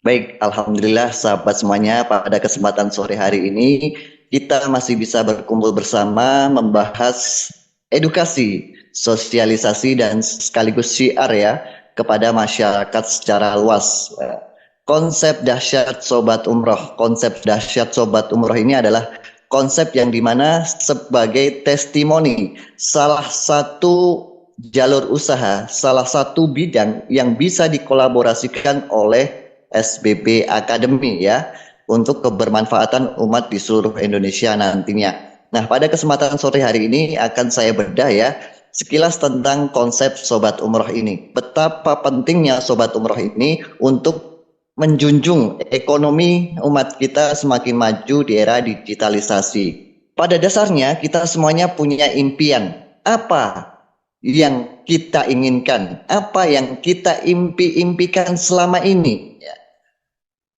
Baik, Alhamdulillah sahabat semuanya, pada kesempatan sore hari ini kita masih bisa berkumpul bersama membahas edukasi, sosialisasi dan sekaligus syiar ya kepada masyarakat secara luas. Konsep dahsyat Sobat Umroh, konsep dahsyat Sobat Umroh ini adalah konsep yang dimana sebagai testimoni salah satu jalur usaha, salah satu bidang yang bisa dikolaborasikan oleh SBB Academy ya untuk kebermanfaatan umat di seluruh Indonesia nantinya. Nah, pada kesempatan sore hari ini akan saya bedah ya sekilas tentang konsep Sobat Umroh ini. Betapa pentingnya Sobat Umroh ini untuk menjunjung ekonomi umat kita semakin maju di era digitalisasi. Pada dasarnya kita semuanya punya impian. Apa yang kita inginkan? Apa yang kita impikan selama ini?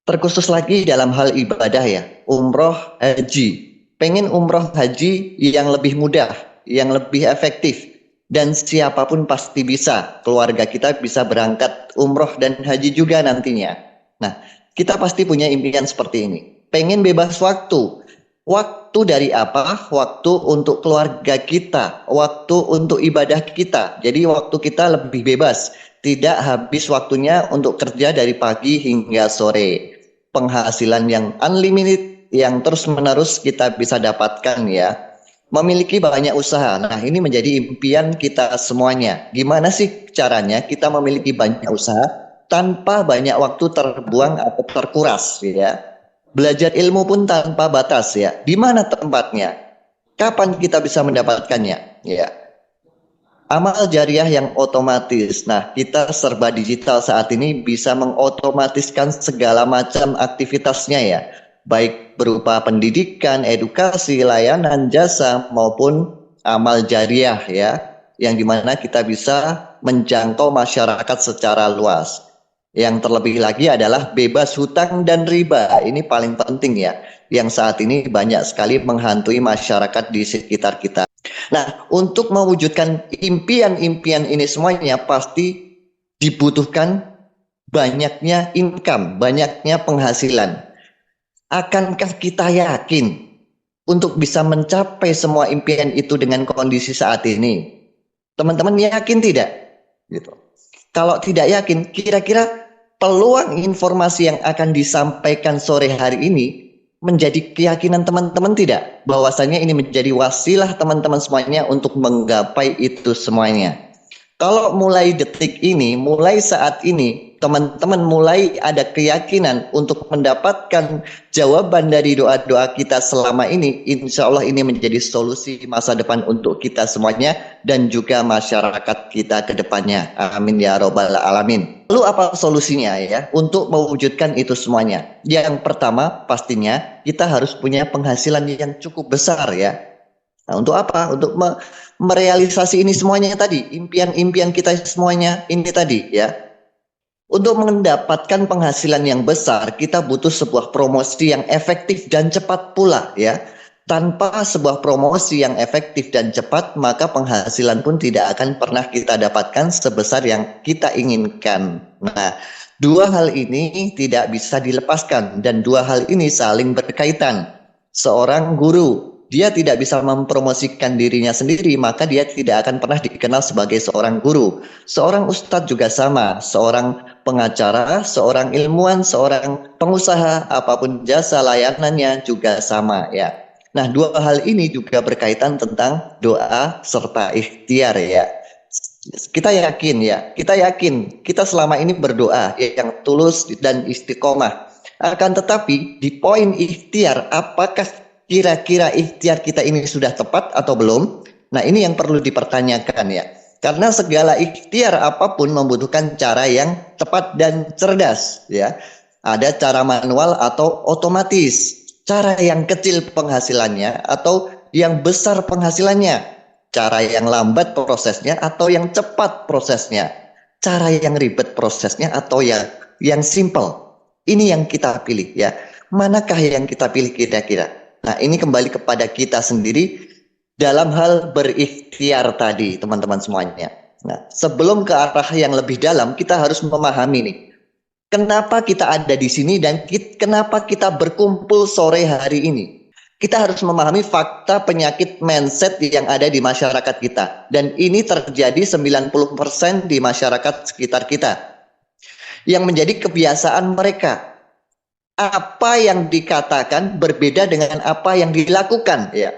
Terkhusus lagi dalam hal ibadah ya, umroh haji. Pengen umroh haji yang lebih mudah, yang lebih efektif. Dan siapapun pasti bisa, keluarga kita bisa berangkat umroh dan haji juga nantinya. Nah, kita pasti punya impian seperti ini. Pengen bebas waktu. Waktu dari apa? Waktu untuk keluarga kita, waktu untuk ibadah kita. Jadi waktu kita lebih bebas, tidak habis waktunya untuk kerja dari pagi hingga sore. Penghasilan yang unlimited yang terus-menerus kita bisa dapatkan ya. Memiliki banyak usaha. Nah, ini menjadi impian kita semuanya. Gimana sih caranya kita memiliki banyak usaha tanpa banyak waktu terbuang atau terkuras ya. Belajar ilmu pun tanpa batas ya. Di mana tempatnya? Kapan kita bisa mendapatkannya? Ya. Amal jariah yang otomatis. Nah, kita serba digital saat ini bisa mengotomatiskan segala macam aktivitasnya ya. Baik berupa pendidikan, edukasi, layanan, jasa maupun amal jariah ya. Yang dimana kita bisa menjangkau masyarakat secara luas. Yang terlebih lagi adalah bebas hutang dan riba. Ini paling penting ya. Yang saat ini banyak sekali menghantui masyarakat di sekitar kita. Nah, untuk mewujudkan impian-impian ini semuanya pasti dibutuhkan banyaknya income, banyaknya penghasilan. Akankah kita yakin untuk bisa mencapai semua impian itu dengan kondisi saat ini? Teman-teman yakin tidak? Gitu. Kalau tidak yakin, kira-kira peluang informasi yang akan disampaikan sore hari ini menjadi keyakinan teman-teman tidak? Bahwasanya ini menjadi wasilah teman-teman semuanya untuk menggapai itu semuanya. Kalau mulai detik ini, mulai saat ini, teman-teman mulai ada keyakinan untuk mendapatkan jawaban dari doa-doa kita selama ini, insya Allah ini menjadi solusi masa depan untuk kita semuanya dan juga masyarakat kita ke depannya. Amin ya robbal alamin. Lalu apa solusinya ya untuk mewujudkan itu semuanya? Yang pertama pastinya kita harus punya penghasilan yang cukup besar ya. Nah, untuk apa? Untuk merealisasi ini semuanya tadi, impian-impian kita semuanya ini tadi ya. Untuk mendapatkan penghasilan yang besar, kita butuh sebuah promosi yang efektif dan cepat pula ya. Tanpa sebuah promosi yang efektif dan cepat, maka penghasilan pun tidak akan pernah kita dapatkan sebesar yang kita inginkan. Nah, dua hal ini tidak bisa dilepaskan dan dua hal ini saling berkaitan. Seorang guru, dia tidak bisa mempromosikan dirinya sendiri, maka dia tidak akan pernah dikenal sebagai seorang guru. Seorang ustadz juga sama, seorang pengacara, seorang ilmuwan, seorang pengusaha, apapun jasa layanannya juga sama ya. Nah, dua hal ini juga berkaitan tentang doa serta ikhtiar ya. Kita yakin ya, kita selama ini berdoa yang tulus dan istiqomah. Akan tetapi di poin ikhtiar, apakah kira-kira ikhtiar kita ini sudah tepat atau belum? Nah, ini yang perlu dipertanyakan ya. Karena segala ikhtiar apapun membutuhkan cara yang tepat dan cerdas ya. Ada cara manual atau otomatis. Cara yang kecil penghasilannya atau yang besar penghasilannya. Cara yang lambat prosesnya atau yang cepat prosesnya. Cara yang ribet prosesnya atau yang simple. Ini yang kita pilih ya. Manakah yang kita pilih kira-kira? Nah, ini kembali kepada kita sendiri dalam hal berikhtiar tadi, teman-teman semuanya. Nah, sebelum ke arah yang lebih dalam, kita harus memahami nih. Kenapa kita ada di sini dan kenapa kita berkumpul sore hari ini? Kita harus memahami fakta penyakit mindset yang ada di masyarakat kita. Dan ini terjadi 90% di masyarakat sekitar kita. Yang menjadi kebiasaan mereka. Apa yang dikatakan berbeda dengan apa yang dilakukan. Ya,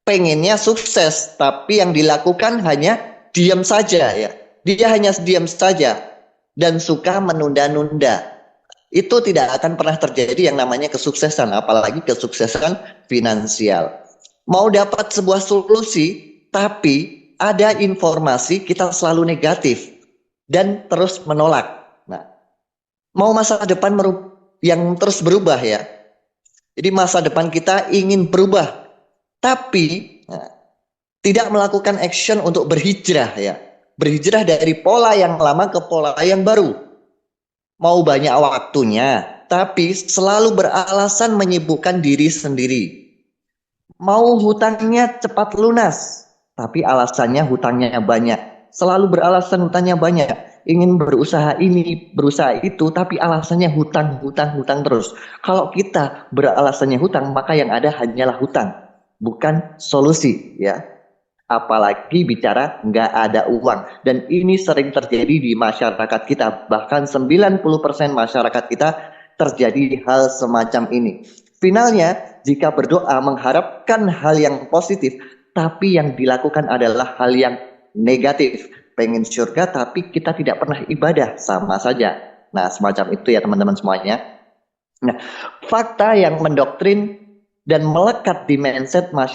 pengennya sukses, tapi yang dilakukan hanya diam saja. Ya, dia hanya diam saja dan suka menunda-nunda. Itu tidak akan pernah terjadi yang namanya kesuksesan, apalagi kesuksesan finansial. Mau dapat sebuah solusi, tapi ada informasi kita selalu negatif dan terus menolak. Nah, mau masa depan yang terus berubah ya. Jadi masa depan kita ingin berubah, tapi tidak melakukan action untuk berhijrah ya. Berhijrah dari pola yang lama ke pola yang baru. Mau banyak waktunya, tapi selalu beralasan menyibukkan diri sendiri. Mau hutangnya cepat lunas, tapi alasannya hutangnya banyak. Selalu beralasan hutangnya banyak. Ingin berusaha ini, berusaha itu, tapi alasannya hutang, hutang, hutang terus. Kalau kita beralasannya hutang, maka yang ada hanyalah hutang, bukan solusi ya. Apalagi bicara nggak ada uang. Dan ini sering terjadi di masyarakat kita. Bahkan 90% masyarakat kita terjadi hal semacam ini. Finalnya, jika berdoa mengharapkan hal yang positif, tapi yang dilakukan adalah hal yang negatif. Pengen surga, tapi kita tidak pernah ibadah. Sama saja. Nah, semacam itu ya teman-teman semuanya. Nah, fakta yang mendoktrin dan melekat di mindset masyarakat